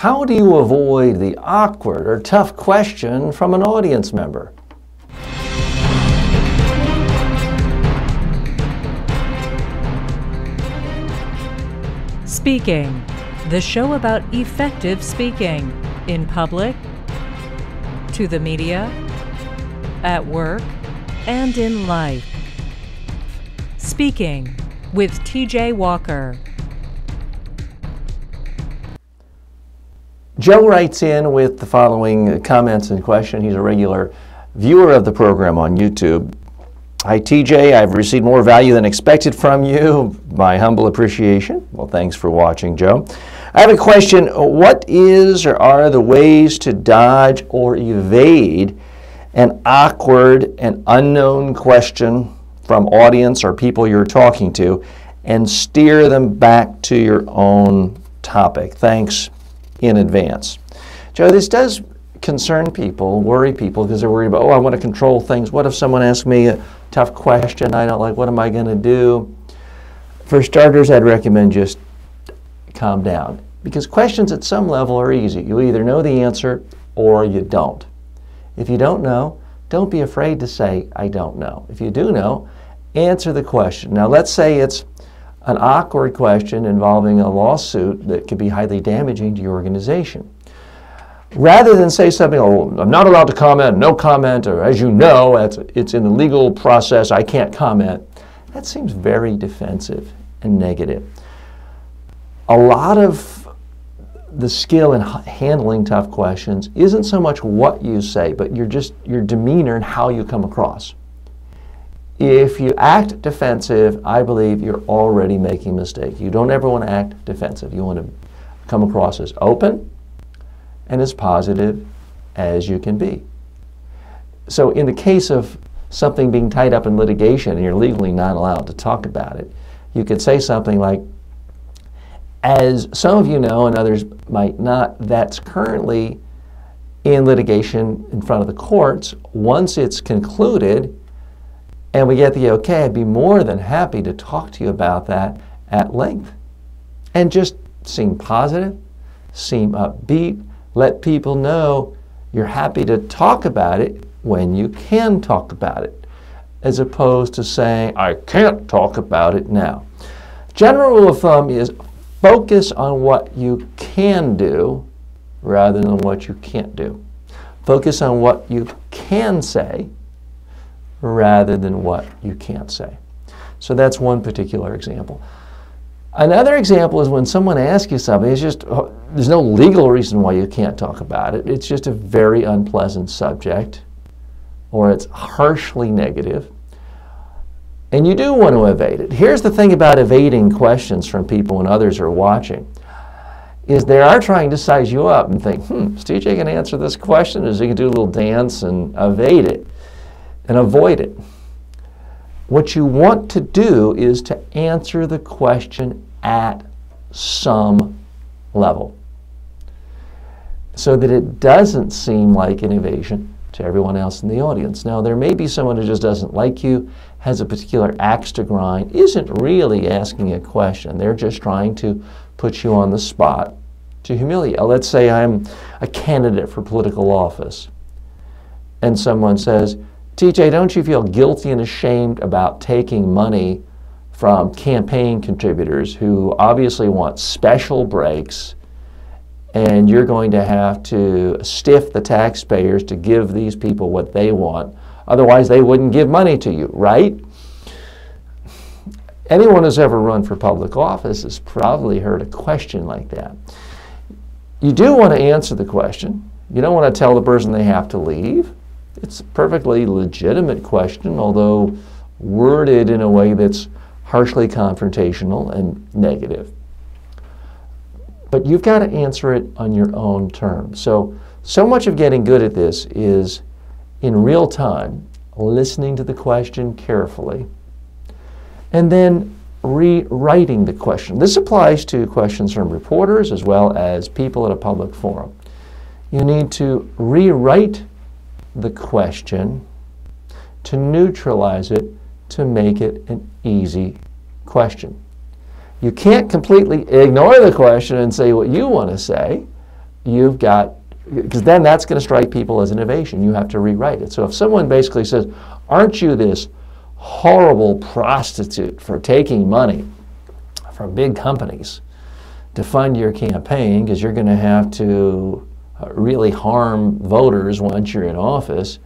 How do you avoid the awkward or tough question from an audience member? Speaking, the show about effective speaking in public, to the media, at work, and in life. Speaking with TJ Walker. Joe writes in with the following comments and question. He's a regular viewer of the program on YouTube. Hi TJ, I've received more value than expected from you. My humble appreciation. Well, thanks for watching, Joe. I have a question. What is or are the ways to dodge or evade an awkward and unknown question from audience or people you're talking to and steer them back to your own topic? Thanks in advance. Joe, this does concern people, worry people, because they're worried about, I want to control things. What if someone asks me a tough question I don't like? What am I going to do? For starters, I'd recommend just calm down, because questions at some level are easy. You either know the answer or you don't. If you don't know, don't be afraid to say, I don't know. If you do know, answer the question. Now, let's say it's an awkward question involving a lawsuit that could be highly damaging to your organization. Rather than say something, I'm not allowed to comment, no comment, or as you know, it's in the legal process, I can't comment, that seems very defensive and negative. A lot of the skill in handling tough questions isn't so much what you say, but your demeanor and how you come across. If you act defensive, I believe you're already making a mistake. You don't ever want to act defensive. You want to come across as open and as positive as you can be. So in the case of something being tied up in litigation and you're legally not allowed to talk about it, you could say something like, as some of you know and others might not, that's currently in litigation in front of the courts. Once it's concluded and we get the okay, I'd be more than happy to talk to you about that at length. And just seem positive, seem upbeat, let people know you're happy to talk about it when you can talk about it, as opposed to saying, I can't talk about it now. General rule of thumb is focus on what you can do rather than what you can't do. Focus on what you can say rather than what you can't say. So that's one particular example. Another example is when someone asks you something, it's just, there's no legal reason why you can't talk about it. It's just a very unpleasant subject, or it's harshly negative, and you do want to evade it. Here's the thing about evading questions from people when others are watching, is they are trying to size you up and think, is TJ going to answer this question? Is he going to do a little dance and evade it and avoid it? What you want to do is to answer the question at some level so that it doesn't seem like an evasion to everyone else in the audience. Now, there may be someone who just doesn't like you, has a particular axe to grind, isn't really asking a question. They're just trying to put you on the spot to humiliate you. Let's say I'm a candidate for political office and someone says, TJ, don't you feel guilty and ashamed about taking money from campaign contributors who obviously want special breaks, and you're going to have to stiff the taxpayers to give these people what they want? Otherwise, they wouldn't give money to you, right? Anyone who's ever run for public office has probably heard a question like that. You do want to answer the question. You don't want to tell the person they have to leave. It's a perfectly legitimate question, although worded in a way that's harshly confrontational and negative. But you've got to answer it on your own terms. So much of getting good at this is in real time, listening to the question carefully, and then rewriting the question. This applies to questions from reporters as well as people at a public forum. You need to rewrite the question to neutralize it, to make it an easy question. You can't completely ignore the question and say what you want to say, you've got, because then that's going to strike people as innovation. You have to rewrite it. So if someone basically says, aren't you this horrible prostitute for taking money from big companies to fund your campaign because you're going to have to really harm voters once you're in office,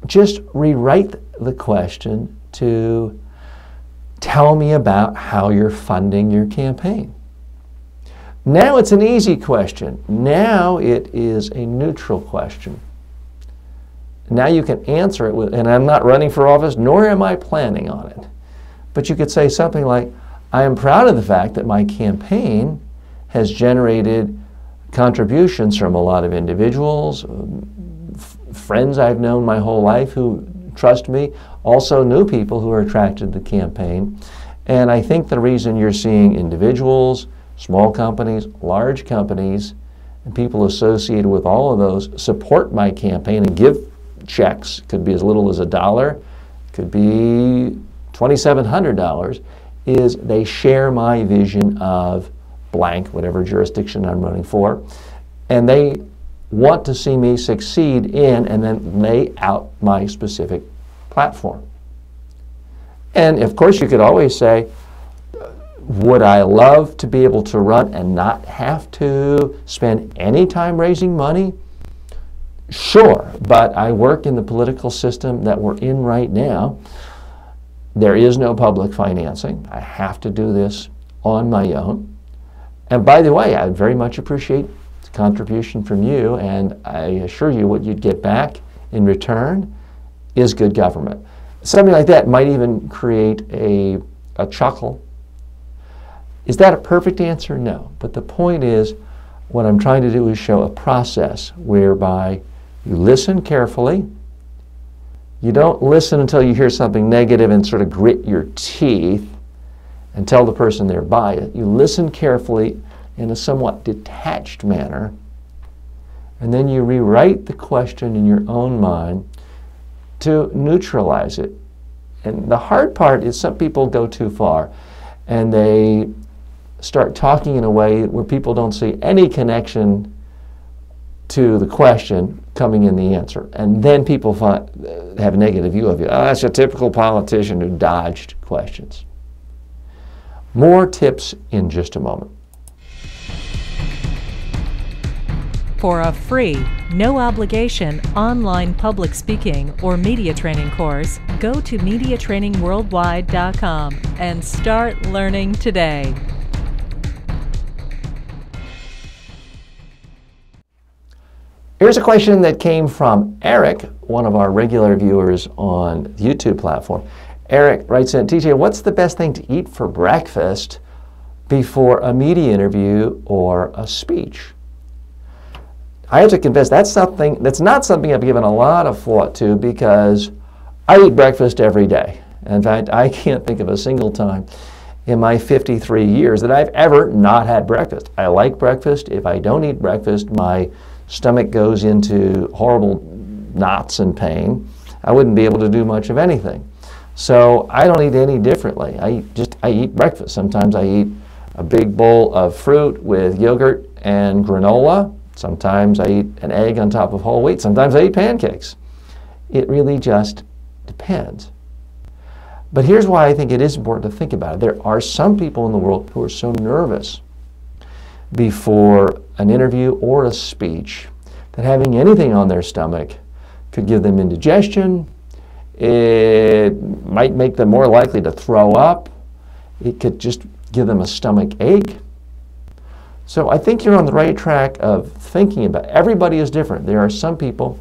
just rewrite the question to tell me about how you're funding your campaign. Now it's an easy question. Now it is a neutral question. Now you can answer it with, and I'm not running for office, nor am I planning on it. But you could say something like, I am proud of the fact that my campaign has generated contributions from a lot of individuals, friends I've known my whole life who trust me, also new people who are attracted to the campaign. And I think the reason you're seeing individuals, small companies, large companies, and people associated with all of those support my campaign and give checks, could be as little as $1, could be $2,700, is they share my vision of blank, whatever jurisdiction I'm running for, and they want to see me succeed in and then lay out my specific platform. And of course you could always say, would I love to be able to run and not have to spend any time raising money? Sure, but I work in the political system that we're in right now. There is no public financing. I have to do this on my own. And by the way, I would very much appreciate the contribution from you, and I assure you what you'd get back in return is good government. Something like that might even create a chuckle. Is that a perfect answer? No. But the point is, what I'm trying to do is show a process whereby you listen carefully. You don't listen until you hear something negative and sort of grit your teeth and tell the person they're by it. You listen carefully in a somewhat detached manner, and then you rewrite the question in your own mind to neutralize it. And the hard part is some people go too far and they start talking in a way where people don't see any connection to the question coming in the answer. And then people have a negative view of you. Oh, that's a typical politician who dodged questions. More tips in just a moment. For a free, no-obligation online public speaking or media training course, go to MediaTrainingWorldwide.com and start learning today. Here's a question that came from Eric, one of our regular viewers on the YouTube platform. Eric writes in, TJ, what's the best thing to eat for breakfast before a media interview or a speech? I have to confess, that's not something I've given a lot of thought to because I eat breakfast every day. In fact, I can't think of a single time in my 53 years that I've ever not had breakfast. I like breakfast. If I don't eat breakfast, my stomach goes into horrible knots and pain. I wouldn't be able to do much of anything. So I don't eat any differently. I eat breakfast. Sometimes I eat a big bowl of fruit with yogurt and granola. Sometimes I eat an egg on top of whole wheat. Sometimes I eat pancakes. It really just depends. But here's why I think it is important to think about it. There are some people in the world who are so nervous before an interview or a speech that having anything on their stomach could give them indigestion. It might make them more likely to throw up. It could just give them a stomach ache. So I think you're on the right track of thinking about it. Everybody is different. There are some people,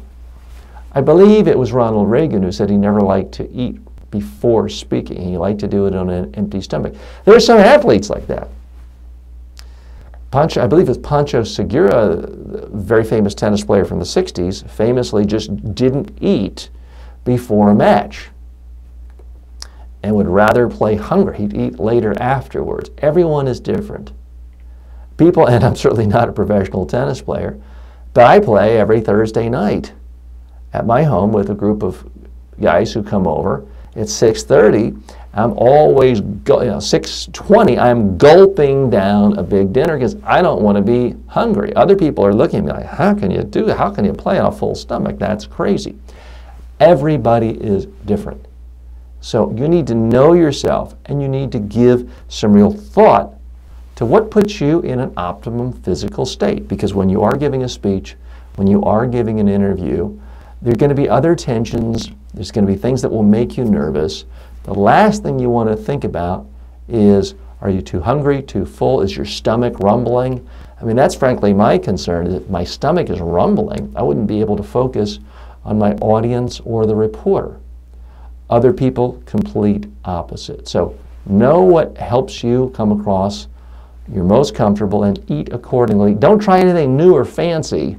I believe it was Ronald Reagan who said he never liked to eat before speaking. He liked to do it on an empty stomach. There are some athletes like that. I believe it's Pancho Segura, a very famous tennis player from the 60s, famously just didn't eat before a match and would rather play hungry. He'd eat later afterwards. Everyone is different. People, and I'm certainly not a professional tennis player, but I play every Thursday night at my home with a group of guys who come over. It's 6:30, I'm always, 6:20, I'm gulping down a big dinner because I don't want to be hungry. Other people are looking at me like, how can you do that? How can you play on a full stomach? That's crazy. Everybody is different. So you need to know yourself, and you need to give some real thought to what puts you in an optimum physical state. Because when you are giving a speech, when you are giving an interview, there are going to be other tensions. There's going to be things that will make you nervous. The last thing you want to think about is, are you too hungry, too full? Is your stomach rumbling? I mean, that's frankly my concern. If my stomach is rumbling, I wouldn't be able to focus on my audience or the reporter. Other people, complete opposite. So know what helps you come across you're most comfortable and eat accordingly. Don't try anything new or fancy.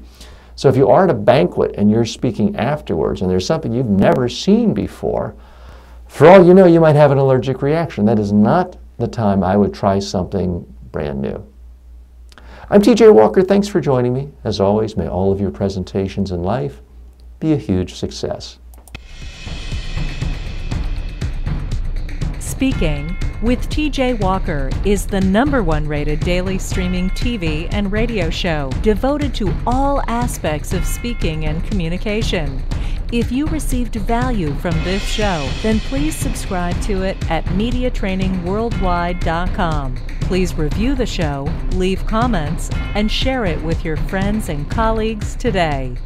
So if you are at a banquet and you're speaking afterwards and there's something you've never seen before, for all you know, you might have an allergic reaction. That is not the time I would try something brand new. I'm TJ Walker. Thanks for joining me. As always, may all of your presentations in life be a huge success. Speaking with TJ Walker is the #1 rated daily streaming TV and radio show devoted to all aspects of speaking and communication. If you received value from this show, then please subscribe to it at MediaTrainingWorldwide.com. Please review the show, leave comments, and share it with your friends and colleagues today.